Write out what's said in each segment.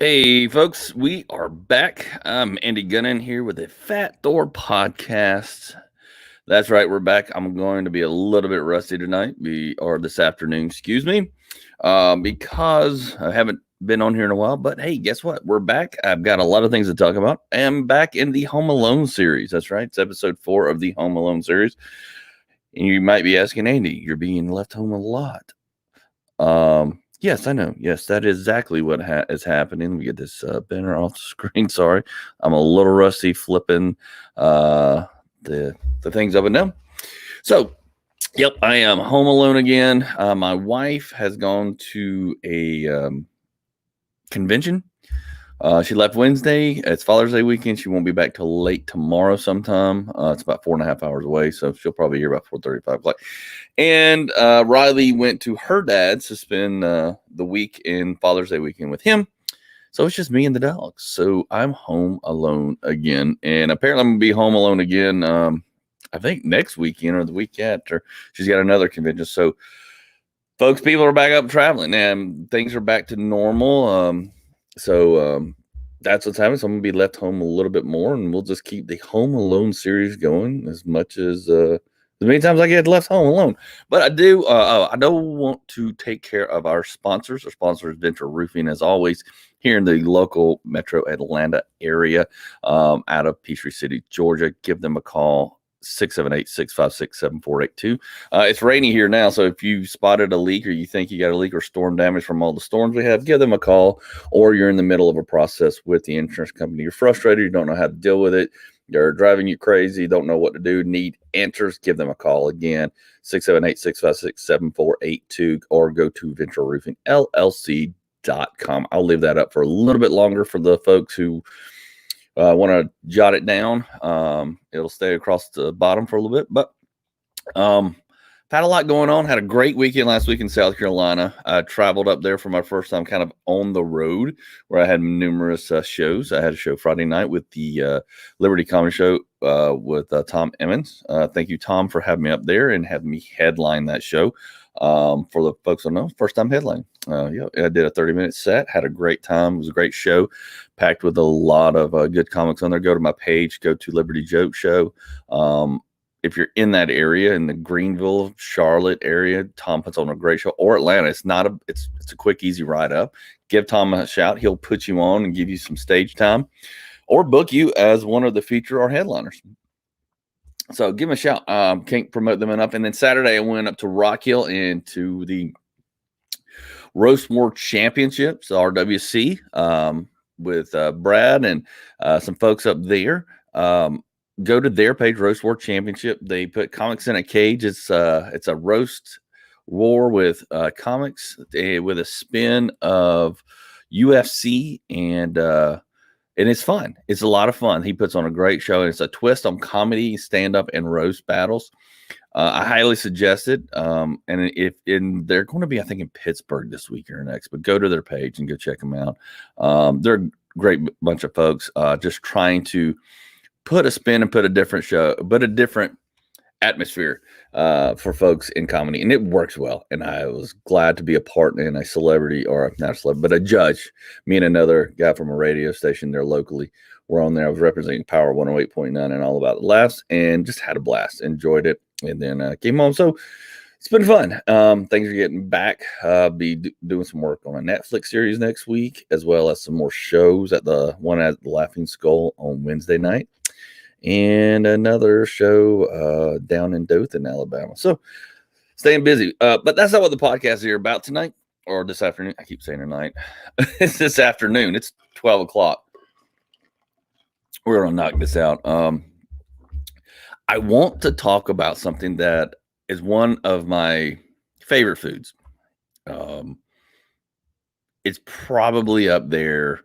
Hey, folks, we are back. I'm Andy Gunnan here with the Fat Thor podcast. That's right, we're back. I'm going to be a little bit rusty tonight, or this afternoon, excuse me, because I haven't been on here in a while. But hey, guess what? We're back. I've got a lot of things to talk about. I'm back in the Home Alone series. That's right, it's episode 4 of the Home Alone series. And you might be asking, Andy, you're being left home a lot. Yes, I know. Yes, that is exactly what is happening. Let me get this banner off the screen. Sorry, I'm a little rusty flipping the things up and down. So, yep, I am home alone again. My wife has gone to a convention. She left Wednesday. It's Father's Day weekend. She won't be back till late tomorrow sometime. It's about 4.5 hours away, so she'll probably be here about 4:35 o'clock. And Riley went to her dad's to spend the week in Father's Day weekend with him. So it's just me and the dogs. So I'm home alone again. And apparently I'm going to be home alone again, I think next weekend or the week after. She's got another convention. So, folks, people are back up traveling and things are back to normal. So that's what's happening. So I'm going to be left home a little bit more, and we'll just keep the Home Alone series going as many times I get left home alone. But I do want to take care of our sponsors. Our sponsor is Venture Roofing, as always, here in the local metro Atlanta area, out of Peachtree City, Georgia. Give them a call. 678-656-7482. It's rainy here now, so if you spotted a leak or you think you got a leak or storm damage from all the storms we have, give them a call. Or you're in the middle of a process with the insurance company. You're frustrated, you don't know how to deal with it, they're driving you crazy, don't know what to do, need answers, give them a call. Again, 678-656-7482, or go to ventureroofingllc.com. I'll leave that up for a little bit longer for the folks who want to jot it down. It'll stay across the bottom for a little bit, but had a lot going on. Had a great weekend last week in South Carolina. I traveled up there for my first time kind of on the road, where I had numerous shows. I had a show Friday night with the Liberty Comedy Show with Tom Emmons. Thank you, Tom, for having me up there and having me headline that show. For the folks who don't know, first time headline. I did a 30-minute set, had a great time. It was a great show, packed with a lot of good comics on there. Go to my page, go to Liberty Joke Show. If you're in that area, in the Greenville, Charlotte area, Tom puts on a great show. Or Atlanta. It's a quick, easy ride up. Give Tom a shout. He'll put you on and give you some stage time, or book you as one of the feature or headliners. So give them a shout. Can't promote them enough. And then Saturday, I went up to Rock Hill into the Roast War Championships, RWC, with Brad and some folks up there. Go to their page, Roast War Championship. They put comics in a cage. It's a roast war with comics with a spin of UFC, and it's fun. It's a lot of fun. He puts on a great show, and it's a twist on comedy, stand-up, and roast battles. I highly suggest it. And they're going to be, I think, in Pittsburgh this week or next, but go to their page and go check them out. They're a great bunch of folks, just trying to put a spin and put a different show, but a different atmosphere for folks in comedy, and it works well. And I was glad to be a part in a celebrity, or not a celebrity, but a judge. Me and another guy from a radio station there locally were on there. I was representing Power 108.9 and All About the Laughs, and just had a blast, enjoyed it, and then came home. So it's been fun. Things are getting back. Be doing some work on a Netflix series next week, as well as some more shows at the Laughing Skull on Wednesday night, and another show down in Dothan, Alabama. So staying busy. But that's not what the podcast is here about tonight, or this afternoon. I keep saying tonight. It's this afternoon. It's 12 o'clock. We're going to knock this out. I want to talk about something that is one of my favorite foods. It's probably up there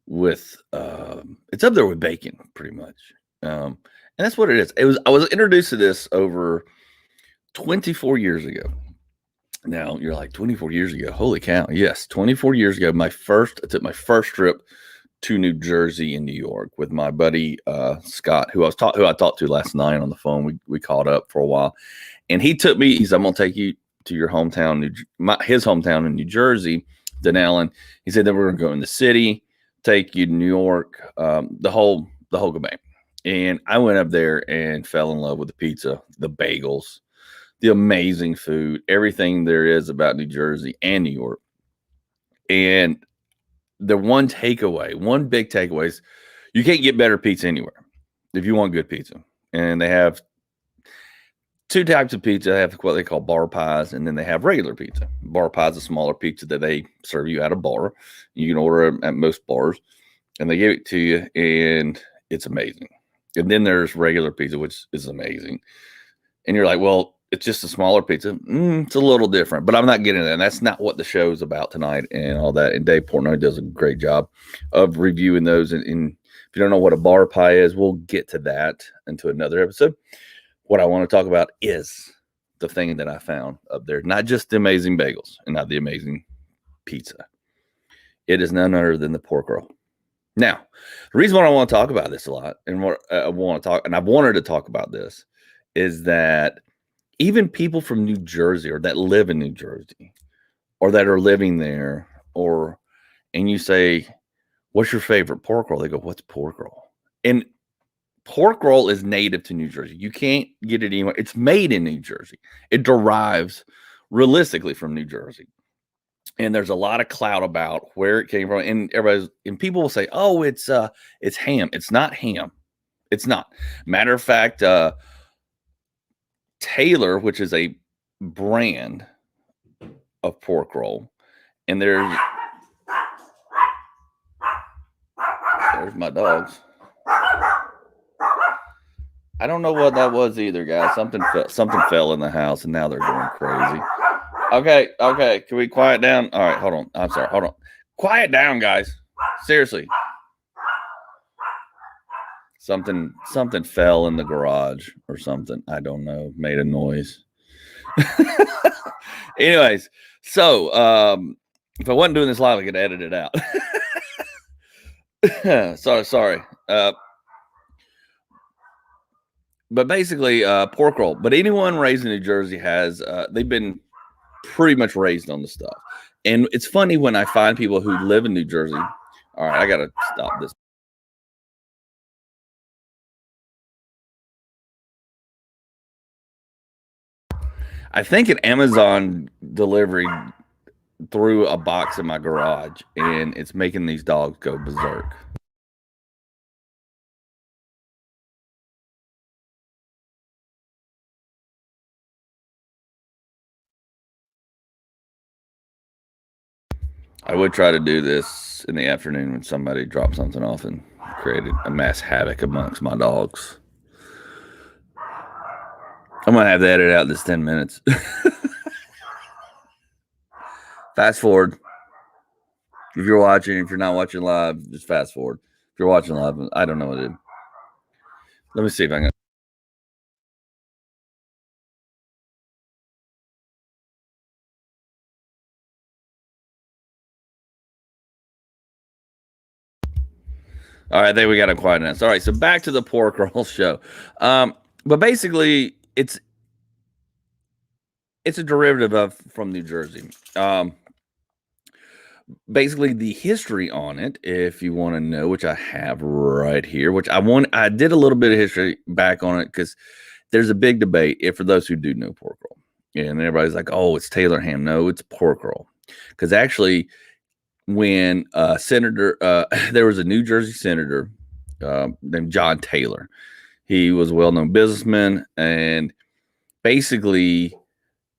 with bacon, pretty much. And that's what it is. I was introduced to this over 24 years ago. Now you're like, 24 years ago, holy cow. Yes, 24 years ago, I took my first trip to New Jersey and New York with my buddy Scott, who I talked to last night on the phone. We caught up for a while, and he took me. He said, "I'm gonna take you to your hometown, his hometown in New Jersey, Denellen." He said, "Then we're gonna go in the city. take you to New York, the whole shebang. And I went up there and fell in love with the pizza, the bagels, the amazing food, everything there is about New Jersey and New York. And the one big takeaway is you can't get better pizza anywhere if you want good pizza. And they have two types of pizza. They have what they call bar pies, and then they have regular pizza. Bar pie is a smaller pizza that they serve you at a bar. You can order it at most bars, and they give it to you, and it's amazing. And then there's regular pizza, which is amazing. And you're like, well, it's just a smaller pizza. It's a little different, but I'm not getting that. And that's not what the show's about tonight and all that. And Dave Portnoy does a great job of reviewing those. And if you don't know what a bar pie is, we'll get to that into another episode. What I want to talk about is the thing that I found up there, not just the amazing bagels and not the amazing pizza. It is none other than the pork roll. Now, the reason why I want to talk about this a lot and what I want to talk, and I've wanted to talk about this, is that even people from New Jersey or that live in New Jersey or that are living there, and you say, what's your favorite pork roll? They go, what's pork roll? And pork roll is native to New Jersey. You can't get it anywhere. It's made in New Jersey. It derives realistically from New Jersey. And there's a lot of clout about where it came from. And people will say, oh, it's ham. It's not ham. It's not. Matter of fact, Taylor, which is a brand of pork roll, and there's my dogs. I don't know what that was either, guys. Something fell in the house, and now they're going crazy. Okay. Can we quiet down? All right, hold on. I'm sorry. Hold on. Quiet down, guys. Seriously. Something fell in the garage or something. I don't know. Made a noise. Anyways, so if I wasn't doing this live, I could edit it out. Sorry. But basically, pork roll. But anyone raised in New Jersey has, they've been pretty much raised on the stuff. And it's funny when I find people who live in New Jersey. All right, I got to stop this. I think an Amazon delivery threw a box in my garage, and it's making these dogs go berserk. I would try to do this in the afternoon when somebody dropped something off and created a mass havoc amongst my dogs. I'm going to have to edit out this 10 minutes. Fast forward. If you're watching, if you're not watching live, just fast forward. If you're watching live, I don't know what to do. Let me see if I can. All right, there we got a quiet now. All right, so back to the pork roll show. But basically, it's a derivative from New Jersey. Basically, the history on it, if you want to know, which I have right here, which I did a little bit of history back on it because there's a big debate for those who do know pork roll. And everybody's like, oh, it's Taylor ham. No, it's pork roll. Because actually, when Senator, there was a New Jersey senator named John Taylor. He was a well-known businessman, and basically,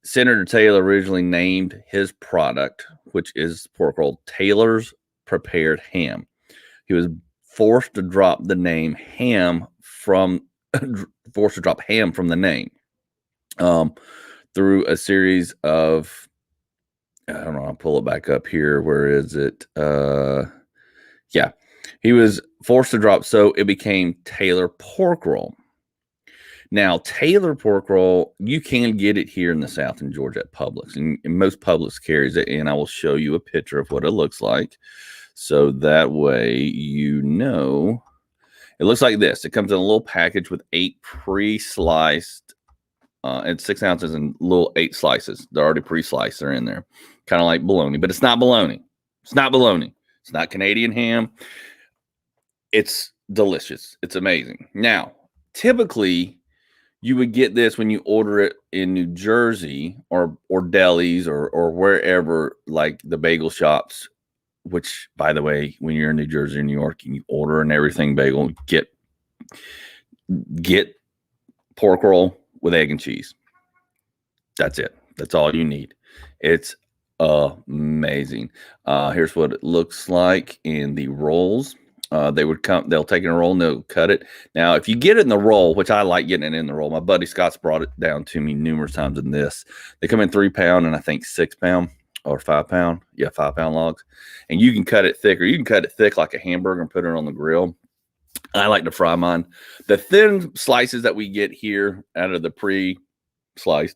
Senator Taylor originally named his product, which is pork roll, Taylor's Prepared Ham. He was forced to drop the name ham from the name through a series of, I don't know, I'll pull it back up here. Where is it? Yeah, he was forced to drop, so it became Taylor Pork Roll. Now, Taylor Pork Roll, you can get it here in the South in Georgia at Publix, and most Publix carries it, and I will show you a picture of what it looks like, so that way you know. It looks like this. It comes in a little package with 8 pre-sliced, and 6 ounces and little 8 slices. They're already pre-sliced. They're in there, kind of like bologna, but it's not bologna. It's not bologna. It's not Canadian ham. It's delicious. It's amazing. Now, typically, you would get this when you order it in New Jersey or delis or wherever, like the bagel shops. Which, by the way, when you're in New Jersey or New York and you order an everything bagel, get pork roll with egg and cheese. That's it. That's all you need. It's amazing. Here's what it looks like in the rolls. They'll take it in a roll and they'll cut it. Now, if you get it in the roll, which I like getting it in the roll, my buddy Scott's brought it down to me numerous times in this. They come in 3-pound and I think 6-pound or 5-pound. Yeah, 5-pound logs. And you can cut it thicker. You can cut it thick like a hamburger and put it on the grill. I like to fry mine. The thin slices that we get here out of the pre-sliced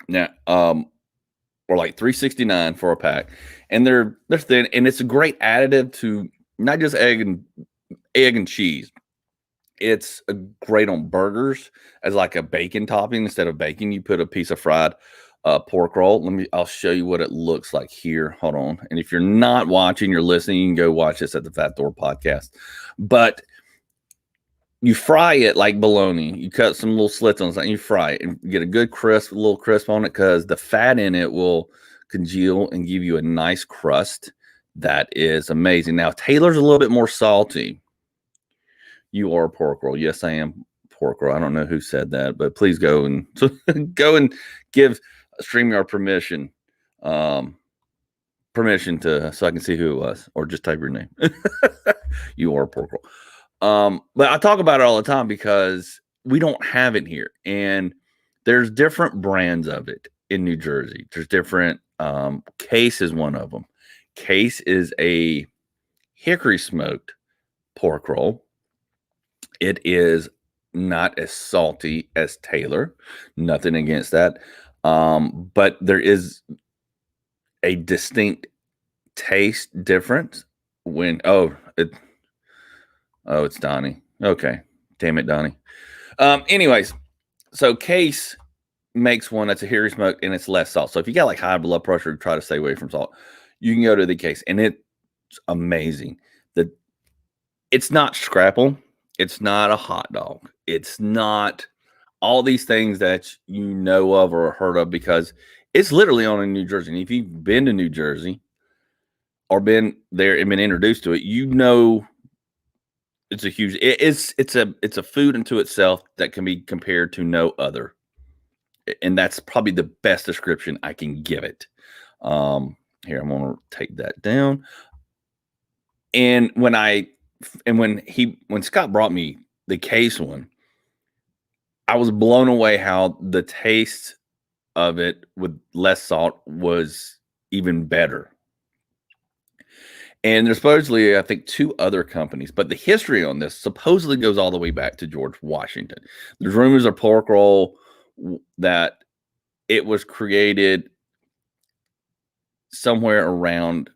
now, or like $3.69 for a pack, and they're thin, and it's a great additive to not just egg and cheese. It's great on burgers as like a bacon topping. Instead of bacon, you put a piece of fried pork roll. I'll show you what it looks like here. Hold on. And if you're not watching, you're listening, you can go watch this at the Fat Thor podcast. But you fry it like bologna. You cut some little slits on something, you fry it and get a good little crisp on it, because the fat in it will congeal and give you a nice crust that is amazing. Now, Taylor's a little bit more salty. You are a pork roll. Yes, I am pork roll. I don't know who said that, but please go and give StreamYard permission so I can see who it was, or just type your name. You are a pork roll. But I talk about it all the time because we don't have it here, and there's different brands of it in New Jersey. There's different, Case is one of them. Case is a hickory smoked pork roll. It is not as salty as Taylor. Nothing against that. But there is a distinct taste difference when, it's Donnie. Okay. Damn it, Donnie. Anyways, so Case makes one that's a hickory smoked and it's less salt. So if you got like high blood pressure, try to stay away from salt, you can go to the Case, and it's amazing. It's not scrapple. It's not a hot dog. It's not all these things that you know of or heard of, because it's literally on in New Jersey. And if you've been to New Jersey or been there and been introduced to it, you know it's a huge. It's a food unto itself that can be compared to no other, and that's probably the best description I can give it. Here, I'm gonna take that down. And when Scott brought me the Case one, I was blown away how the taste of it with less salt was even better. And there's supposedly, I think, 2 other companies, but the history on this supposedly goes all the way back to George Washington. There's rumors of pork roll that it was created somewhere around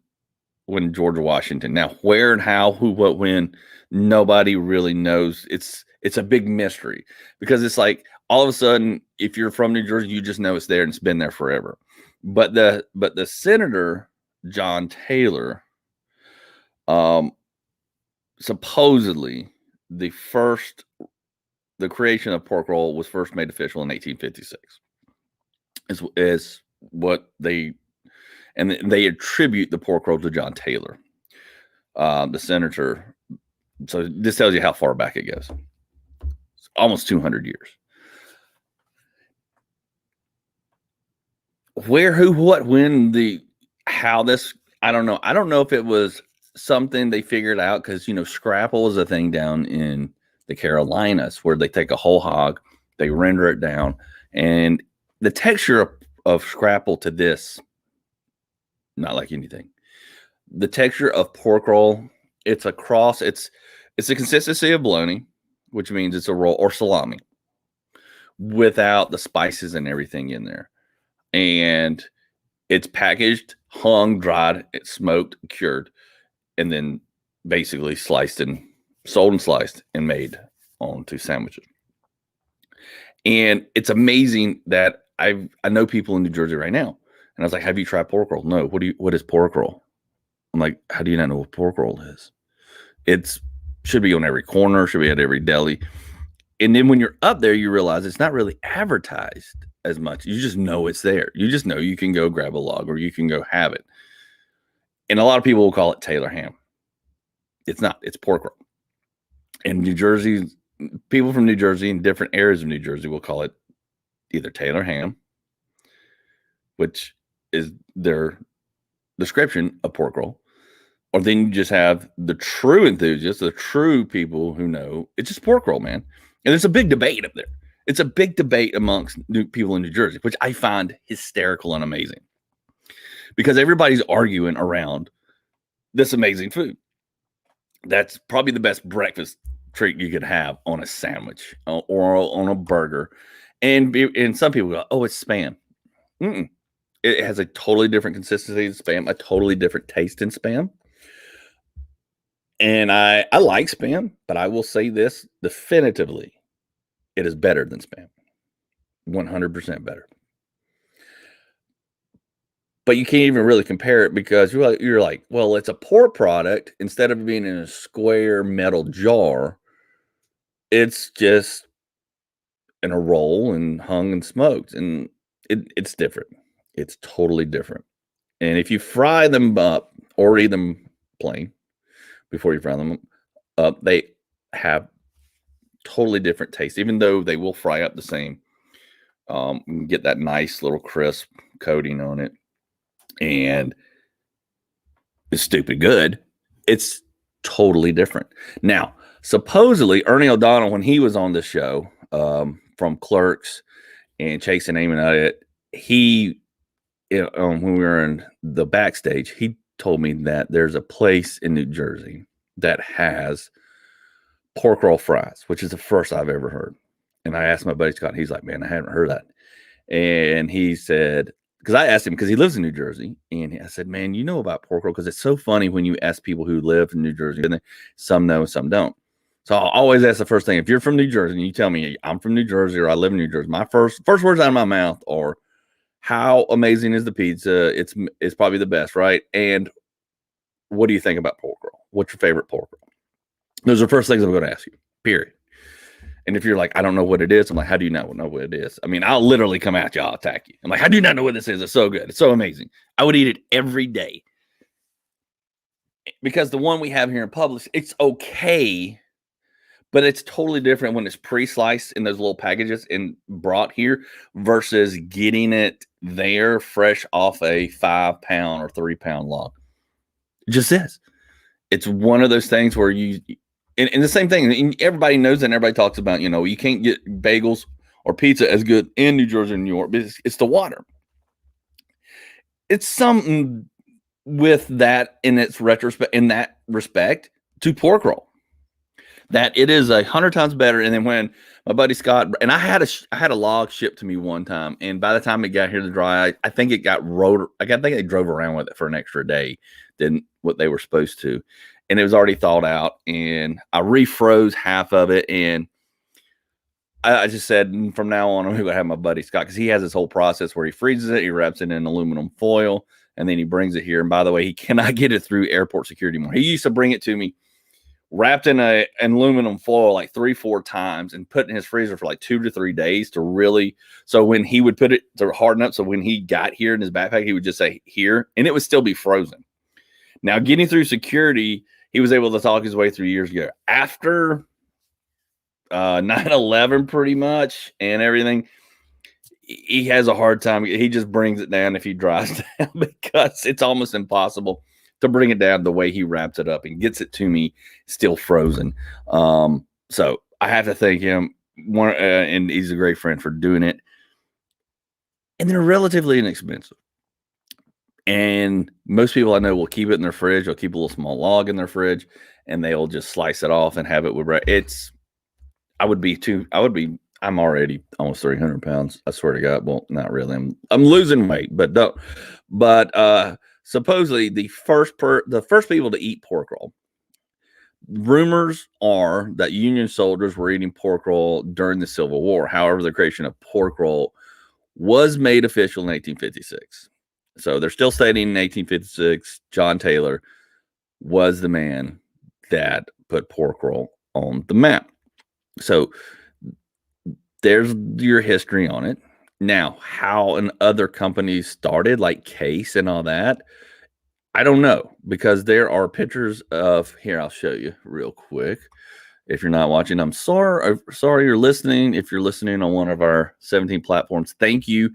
when George Washington. Now, where and how, who, what, when, nobody really knows. It's a big mystery, because it's like all of a sudden, if you're from New Jersey, you just know it's there and it's been there forever. But the Senator John Taylor, supposedly the creation of pork roll was first made official in 1856. Is what they attribute the pork roll to John Taylor, the senator. So this tells you how far back it goes. It's almost 200 years. Where, who, what, when, how this, I don't know. I don't know if it was something they figured out, because, scrapple is a thing down in the Carolinas where they take a whole hog, they render it down, and the texture of scrapple to this, not like anything. The texture of pork roll, it's a cross. It's the consistency of bologna, which means it's a roll, or salami, without the spices and everything in there. And it's packaged, hung, dried, it's smoked, cured, and then basically sold and sliced and made onto sandwiches. And it's amazing that I know people in New Jersey right now. And I was like, have you tried pork roll? No. What is pork roll? I'm like, how do you not know what pork roll is? It's should be on every corner, should be at every deli. And then when you're up there, you realize it's not really advertised as much. You just know it's there. You just know you can go grab a log or you can go have it. And a lot of people will call it Taylor ham. It's not, it's pork roll. In New Jersey, people from New Jersey in different areas of New Jersey will call it either Taylor ham, which is their description of pork roll, or then you just have the true enthusiasts, the true people who know it's just pork roll, man. And there's a big debate up there. It's a big debate amongst people in New Jersey, which I find hysterical and amazing because everybody's arguing around this amazing food. That's probably the best breakfast treat you could have on a sandwich or on a burger. And some people go, oh, it's Spam. It has a totally different consistency than Spam, a totally different taste than Spam. And I like Spam, but I will say this definitively. It is better than Spam. 100% better. But you can't even really compare it because you're like, well, it's a pork product. Instead of being in a square metal jar, it's just in a roll and hung and smoked. And it's different. It's totally different. And if you fry them up or eat them plain before you fry them up, they have totally different taste, even though they will fry up the same. Get that nice little crisp coating on it. And it's stupid good. It's totally different. Now, supposedly, Ernie O'Donnell, when he was on the show from Clerks and Chasing Amy and Elliott, when we were in the backstage, he told me that there's a place in New Jersey that has pork roll fries, which is the first I've ever heard. And I asked my buddy Scott, and he's like, man, I haven't heard that. And he said, because I asked him, because he lives in New Jersey, and I said, man, you know about pork roll? Because it's so funny when you ask people who live in New Jersey, and some know, some don't. So I'll always ask the first thing, if you're from New Jersey and you tell me I'm from New Jersey or I live in New Jersey, my first words out of my mouth are, how amazing is the pizza? It's probably the best, right? And what do you think about pork roll? What's your favorite pork roll? Those are the first things I'm going to ask you, period. And if you're like, I don't know what it is, I'm like, how do you not know what it is? I mean, I'll literally come at you. I'll attack you. I'm like, how do you not know what this is? It's so good. It's so amazing. I would eat it every day. Because the one we have here in Publix, it's okay, but it's totally different when it's pre-sliced in those little packages and brought here versus getting it there fresh off a 5-pound or 3-pound log. It just is. It's one of those things where and the same thing, everybody knows that, and everybody talks about, you can't get bagels or pizza as good in New Jersey and New York, but it's the water. It's something with that in that respect to pork roll, that it is 100 times better. And then when my buddy Scott, and I had a log shipped to me one time, and by the time it got here to dry, I think it got rolled. I think they drove around with it for an extra day than what they were supposed to. And it was already thawed out, and I refroze half of it. And I just said, from now on, I'm going to have my buddy Scott, because he has this whole process where he freezes it, he wraps it in aluminum foil, and then he brings it here. And by the way, he cannot get it through airport security anymore. He used to bring it to me wrapped in an aluminum foil like 3-4 times and put in his freezer for like 2 to 3 days to really, so when he would put it to harden up, so when he got here in his backpack, he would just say here, and it would still be frozen. Now, getting through security, he was able to talk his way through years ago. After 9/11, pretty much, and everything, he has a hard time. He just brings it down if he dries down, because it's almost impossible to bring it down the way he wraps it up and gets it to me still frozen. So I have to thank him, and he's a great friend, for doing it. And they're relatively inexpensive. And most people I know will keep it in their fridge. They'll keep a little small log in their fridge, and they'll just slice it off and have it with bread. I'm already almost 300 pounds. I swear to God. Well, not really. I'm losing weight, but supposedly the first people to eat pork roll. Rumors are that Union soldiers were eating pork roll during the Civil War. However, the creation of pork roll was made official in 1856. So they're still stating in 1856, John Taylor was the man that put pork roll on the map. So there's your history on it. Now, how and other companies started, like Case and all that, I don't know, because there are pictures of here. I'll show you real quick. If you're not watching, I'm sorry you're listening. If you're listening on one of our 17 platforms, thank you.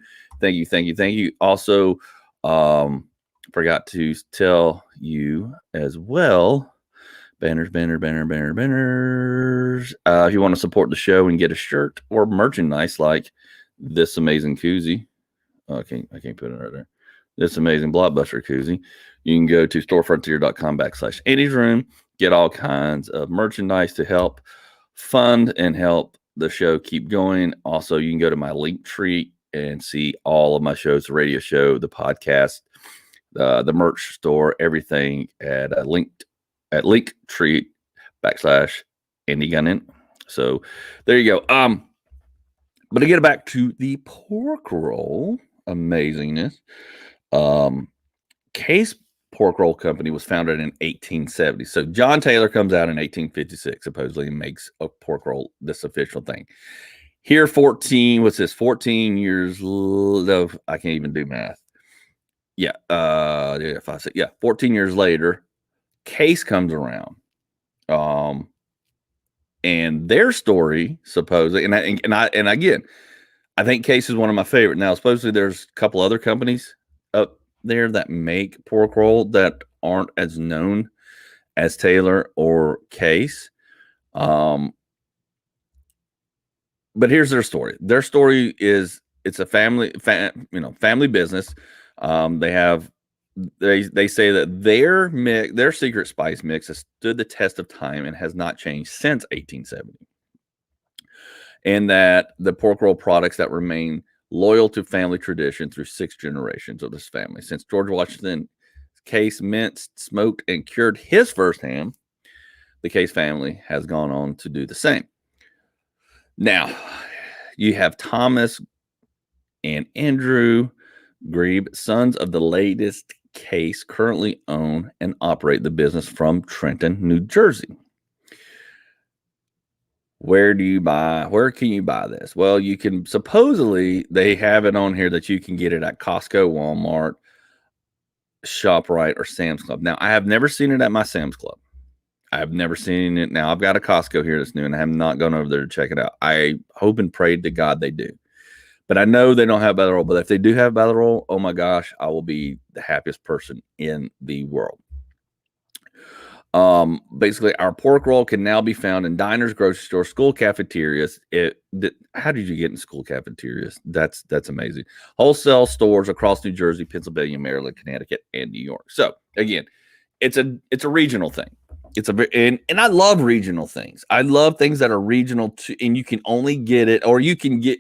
Also, forgot to tell you as well. Banners. If you want to support the show and get a shirt or merchandise like this amazing koozie, I can't put it right there. This amazing blockbuster koozie. You can go to storefrontier.com/Andy's Room. Get all kinds of merchandise to help fund and help the show keep going. Also, you can go to my Linktree and see all of my shows, the radio show, the podcast, the merch store, everything at Linktree/Andy Gunnin. So there you go. But to get back to the pork roll amazingness, Case Pork Roll Company was founded in 1870. So John Taylor comes out in 1856, supposedly, and makes a pork roll this official thing. Here, 14 years? No, I can't even do math. 14 years later, Case comes around. And their story, supposedly, and again, I think Case is one of my favorite. Now, supposedly, there's a couple other companies up there that make pork roll that aren't as known as Taylor or Case. But here's their story. Their story is it's a family business. They say that their secret spice mix has stood the test of time and has not changed since 1870. And that the pork roll products that remain loyal to family tradition through 6 generations of this family. Since George Washington Case minced, smoked, and cured his first ham, the Case family has gone on to do the same. Now, you have Thomas and Andrew Grebe, sons of the latest Case, currently own and operate the business from Trenton, New Jersey. Where can you buy this? Well, you can, supposedly they have it on here that you can get it at Costco, Walmart, ShopRite, or Sam's Club. Now, I have never seen it at my Sam's Club. I have never seen it. Now, I've got a Costco here that's new, and I have not gone over there to check it out. I hope and pray to God they do. But I know they don't have Battle Roll. But if they do have Battle Roll, oh my gosh, I will be the happiest person in the world. Basically, our pork roll can now be found in diners, grocery stores, school cafeterias. How did you get in school cafeterias? That's amazing. Wholesale stores across New Jersey, Pennsylvania, Maryland, Connecticut, and New York. So again, it's a regional thing. And I love regional things. I love things that are regional to, and you can only get it, or you can get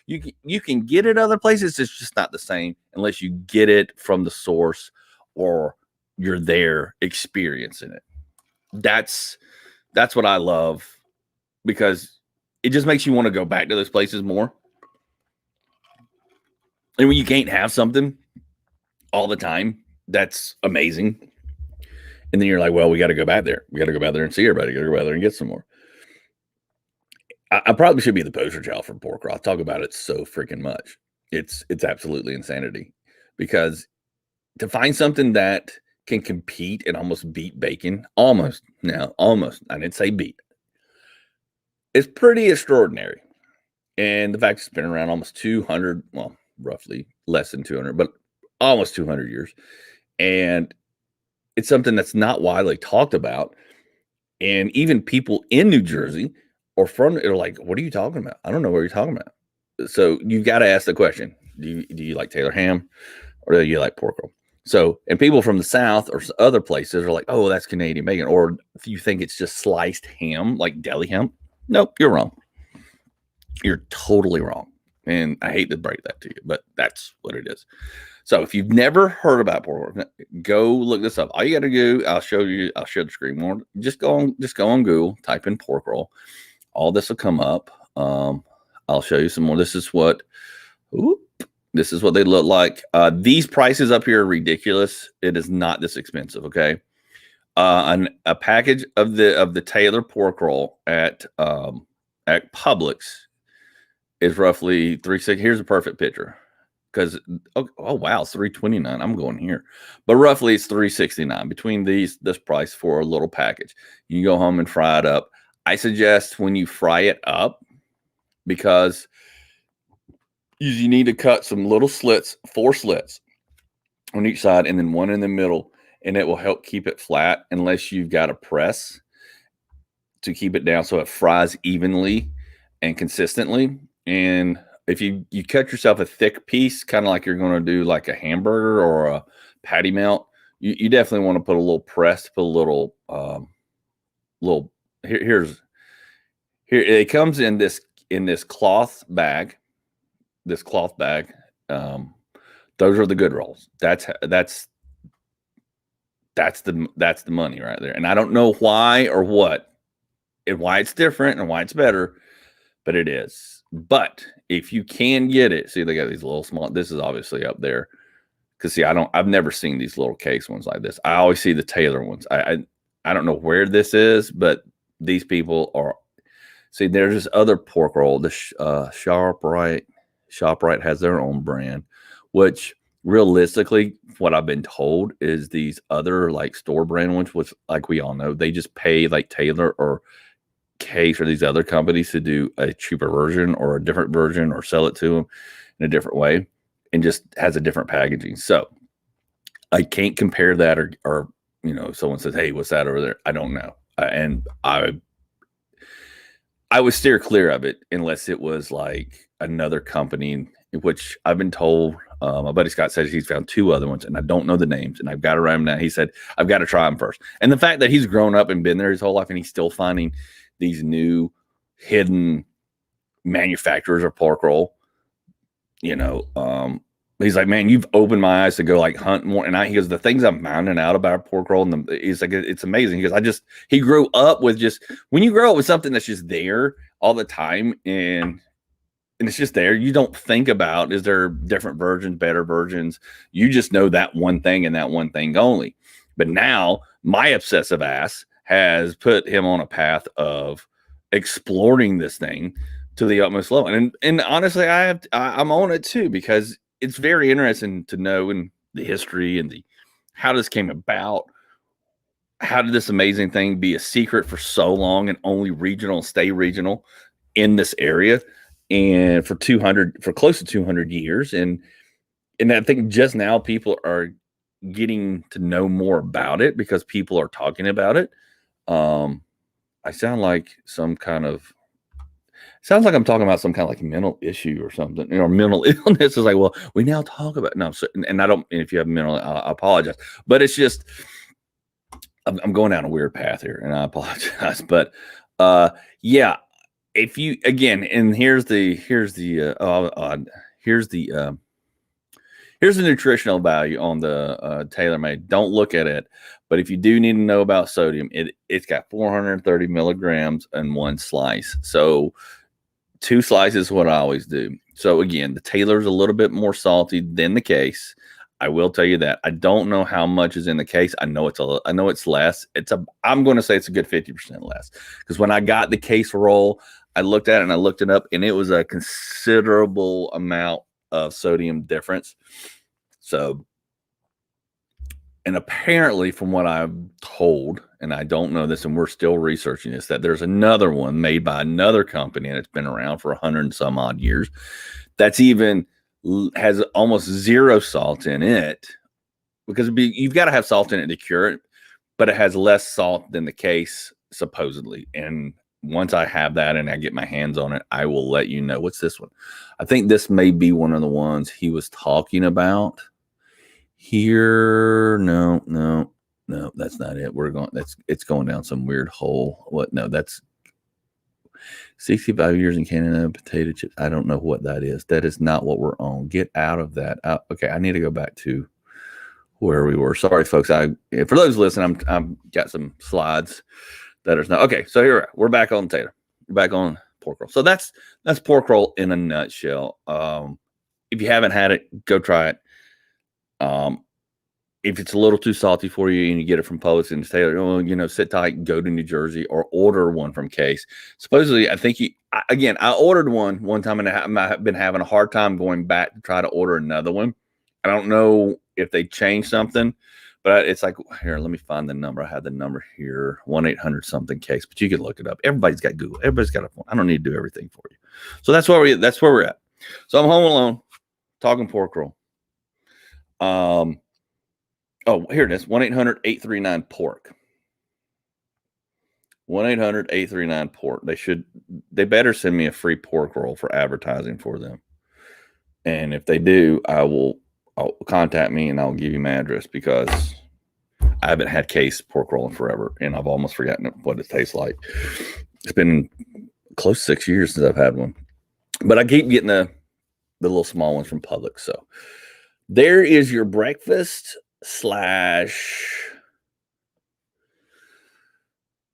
it other places. It's just not the same unless you get it from the source or you're there experiencing it. That's what I love, because it just makes you want to go back to those places more. And when you can't have something all the time, that's amazing. And then you're like, well, we got to go back there. We got to go back there and see everybody. Got to go back there and get some more. I probably should be the poster child for pork roll. I talk about it so freaking much. It's absolutely insanity, because to find something that can compete and almost beat bacon, almost. I didn't say beat. It's pretty extraordinary. And the fact it's been around almost 200, well, roughly less than 200, but almost 200 years. And it's something that's not widely talked about. And even people in New Jersey or from it are like, what are you talking about? I don't know what you're talking about. So you've got to ask the question, do you like Taylor ham, or do you like pork roll? So, and people from the South or other places are like, oh, that's Canadian bacon. Or if you think it's just sliced ham, like deli ham, nope, you're wrong. You're totally wrong. And I hate to break that to you, but that's what it is. So if you've never heard about pork roll, go look this up. All you got to do, I'll share the screen more. Just go on Google, type in pork roll. All this will come up. I'll show you some more. This is what they look like. These prices up here are ridiculous. It is not this expensive, okay? A package of the Taylor pork roll at Publix is roughly 360. Here's a perfect picture because oh wow, it's 329. I'm going here, but roughly it's 369 between this price for a little package. You can go home and fry it up. I suggest when you fry it up, because you need to cut some little slits, 4 slits on each side, and then one in the middle, and it will help keep it flat unless you've got a press to keep it down so it fries evenly and consistently. And if you cut yourself a thick piece, kind of like you're going to do like a hamburger or a patty melt, you definitely want to put a little press, put a little here it comes in this cloth bag. This cloth bag. Those are the good rolls. That's the money right there. And I don't know why or what and why it's different and why it's better, but it is. But if you can get it, see, they got these little small. This is obviously up there because see, I've never seen these little case ones like this. I always see the Taylor ones. I don't know where this is, but these people are. See, there's this other pork roll. The ShopRite has their own brand, which realistically, what I've been told is these other like store brand ones, which like we all know, they just pay like Taylor or Case or these other companies to do a cheaper version or a different version or sell it to them in a different way and just has a different packaging. So I can't compare that or someone says, hey, what's that over there? I don't know. And I would steer clear of it unless it was like another company, which I've been told. My buddy Scott says he's found 2 other ones, and I don't know the names, and I've got to write them down. He said, I've got to try them first. And the fact that he's grown up and been there his whole life, and he's still finding these new hidden manufacturers of pork roll, he's like, man, you've opened my eyes to go like hunt more. And he goes, the things I'm finding out about pork roll, and he's like, it's amazing. He goes, he grew up with when you grow up with something that's just there all the time and it's just there. You don't think about, is there different versions, better versions? You just know that one thing and that one thing only. But now my obsessive ass has put him on a path of exploring this thing to the utmost level. And honestly, I'm on it too, because it's very interesting to know in the history and how this came about. How did this amazing thing be a secret for so long and only stay regional in this area? And for close to 200 years. And I think just now people are getting to know more about it because people are talking about it. I sound like I'm talking about some kind of like mental issue or something, mental illness. Is like, well, we now talk about, no. So, and I don't, and if you have mental, I apologize, but it's just, I'm going down a weird path here and I apologize, but, yeah. If you again, and here's the nutritional value on the TaylorMade. Don't look at it, but if you do need to know about sodium, it's got 430 milligrams in one slice. So 2 slices is what I always do. So again, the Taylor's a little bit more salty than the Case. I will tell you that. I don't know how much is in the Case. I know it's less. I'm going to say it's a good 50% less, because when I got the Case roll, I looked at it and I looked it up, and it was a considerable amount of sodium difference. So, and apparently from what I'm told, and I don't know this, and we're still researching this, that there's another one made by another company, and it's been around for 100 and some odd years. That's even has almost 0 salt in it, because you've got to have salt in it to cure it, but it has less salt than the Case supposedly. And once I have that and I get my hands on it, I will let you know. What's this one? I think this may be one of the ones he was talking about here. No, that's not it. It's going down some weird hole. What? No, that's 65 years in Canada, potato chips. I don't know what that is. That is not what we're on. Get out of that. Okay, I need to go back to where we were. Sorry, folks. For those listening, I'm got some slides that is not okay. So here we're back on Taylor. We're back on pork roll. So that's pork roll in a nutshell. If you haven't had it, go try it. if it's a little too salty for you and you get it from Publix and say, oh, sit tight, go to New Jersey or order one from Case. Supposedly, I think I ordered one time and I've been having a hard time going back to try to order another one. I don't know if they changed something, but it's like, here, let me find the number. I had the number here, 1-800-something Case, but you can look it up. Everybody's got Google. Everybody's got a phone. I don't need to do everything for you. So that's where we're at. So I'm home alone, talking pork roll. Oh, here it is. 1-800-839-PORK. 1-800-839-PORK. They better send me a free pork roll for advertising for them. And if they do, I'll contact me and I'll give you my address, because I haven't had Case pork roll in forever and I've almost forgotten what it tastes like. It's been close to 6 years since I've had one, but I keep getting the little small ones from Publix. So there is your breakfast /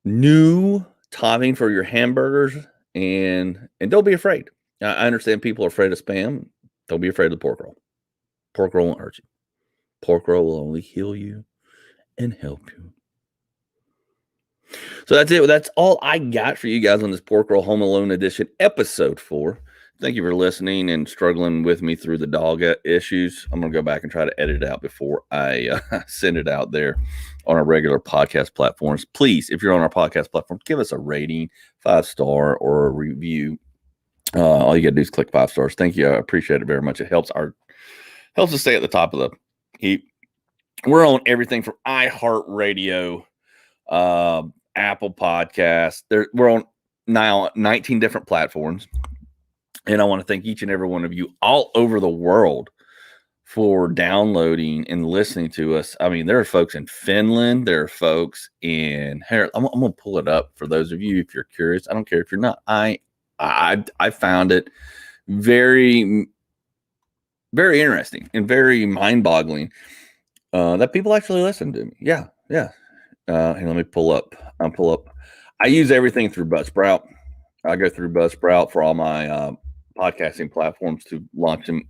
new topping for your hamburgers, and don't be afraid. I understand people are afraid of spam. Don't be afraid of the pork roll. Pork roll won't hurt you. Pork roll will only heal you and help you. So that's it. That's all I got for you guys on this Pork Roll Home Alone edition, episode 4. Thank you for listening and struggling with me through the dog issues. I'm going to go back and try to edit it out before I send it out there on our regular podcast platforms. Please, if you're on our podcast platform, give us a rating, 5-star, or a review. All you got to do is click 5 stars. Thank you. I appreciate it very much. It helps us stay at the top of the heap. We're on everything from iHeartRadio, Apple Podcasts. We're on now 19 different platforms. And I want to thank each and every one of you all over the world for downloading and listening to us. I mean, there are folks in Finland. There are folks in here. I'm going to pull it up for those of you if you're curious. I don't care if you're not. I found it very, very interesting and very mind-boggling that people actually listen to me. Yeah. And let me pull up. I use everything through Buzzsprout. I go through Buzzsprout for all my podcasting platforms to launch them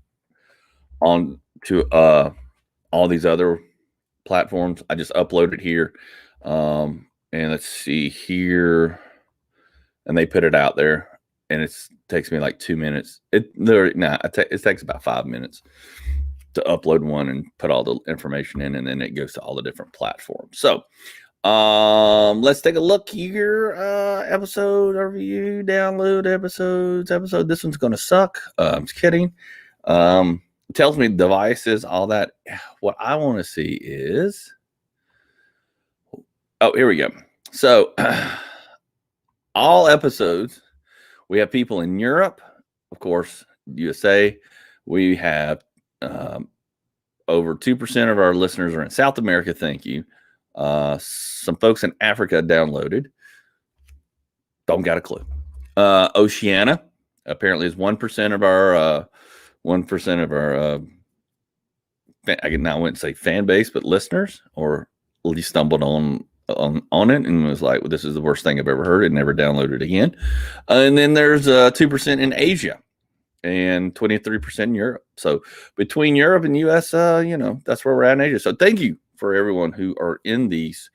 on to all these other platforms. I just upload it here. And let's see here. And they put it out there. And it takes me like 2 minutes. It takes about 5 minutes to upload one and put all the information in, and then it goes to all the different platforms. So let's take a look here. Episode review, download episodes. This one's gonna suck. I'm just kidding. It tells me devices, all that. What I want to see is, here we go. So all episodes, we have people in Europe, of course, USA. We have over 2% of our listeners are in South America. Thank you. Some folks in Africa downloaded. Don't got a clue. Oceania apparently is 1% of our 1% of our I wouldn't say fan base, but listeners, or at least stumbled on it and was like, well, this is the worst thing I've ever heard, and never downloaded again. And then there's 2% in Asia and 23% in Europe. So between Europe and US, that's where we're at in Asia. So thank you for everyone who are in these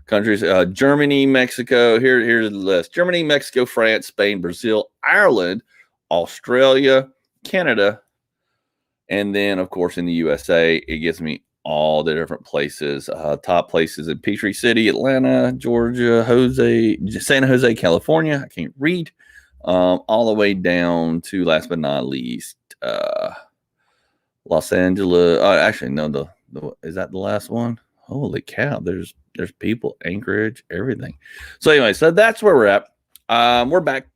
countries. Germany, Mexico, here's the list. Germany, Mexico, France, Spain, Brazil, Ireland, Australia, Canada, and then, of course, in the USA, it gives me all the different places. Top places in Peachtree City, Atlanta, Georgia, Santa Jose, California. I can't read. All the way down to, last but not least, Los Angeles. Actually, no, is that the last one? Holy cow! There's people, Anchorage, everything. So anyway, so that's where we're at. We're back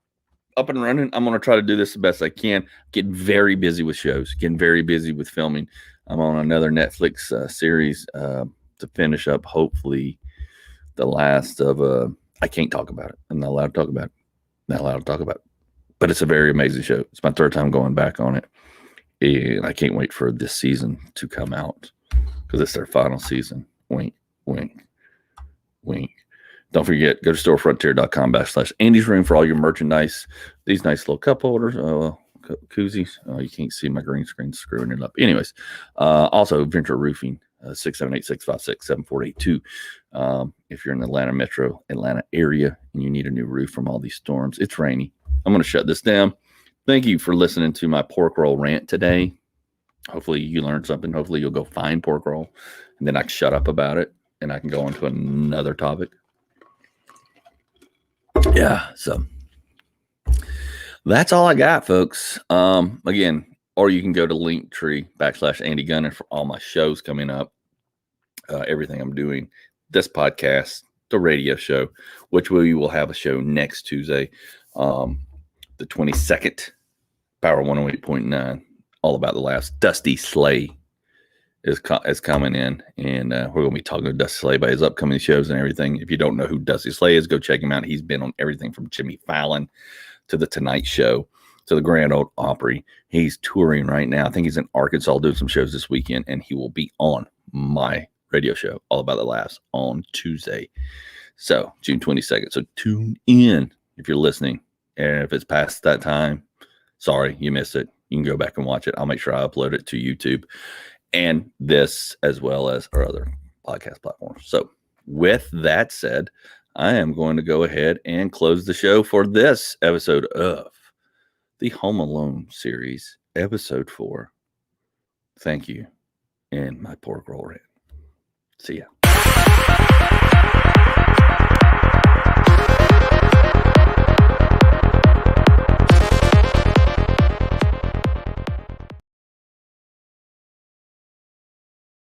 up and running. I'm going to try to do this the best I can. Get very busy with shows. Getting very busy with filming. I'm on another Netflix series to finish up. Hopefully, the last of. I can't talk about it. I'm not allowed to talk about it. But it's a very amazing show. It's my 3rd time going back on it, and I can't wait for this season to come out because it's their final season. Wink, wink, wink. Don't forget, go to storefrontier.com/Andy's Room for all your merchandise. These nice little cup holders, koozies. You can't see my green screen screwing it up. Anyways, also Venture Roofing. 678-656-7482. If you're in the Atlanta area, and you need a new roof from all these storms, it's rainy. I'm going to shut this down. Thank you for listening to my pork roll rant today. Hopefully you learned something. Hopefully you'll go find pork roll, and then I can shut up about it, and I can go on to another topic. Yeah, so that's all I got, folks. Again, or you can go to Linktree/Andy Gunner for all my shows coming up. Everything I'm doing, this podcast, the radio show, which we will have a show next Tuesday, the 22nd, Power 108.9, all about the last. Dusty Slay is coming in, and we're going to be talking to Dusty Slay about his upcoming shows and everything. If you don't know who Dusty Slay is, go check him out. He's been on everything from Jimmy Fallon to the Tonight Show to the Grand Ole Opry. He's touring right now. I think he's in Arkansas doing some shows this weekend, and he will be on my radio show, All About the Laughs, on Tuesday. So June 22nd. So tune in if you're listening. And if it's past that time, sorry, you missed it. You can go back and watch it. I'll make sure I upload it to YouTube and this, as well as our other podcast platforms. So with that said, I am going to go ahead and close the show for this episode of the Home Alone series, episode 4. Thank you, and my pork roll rant. See ya.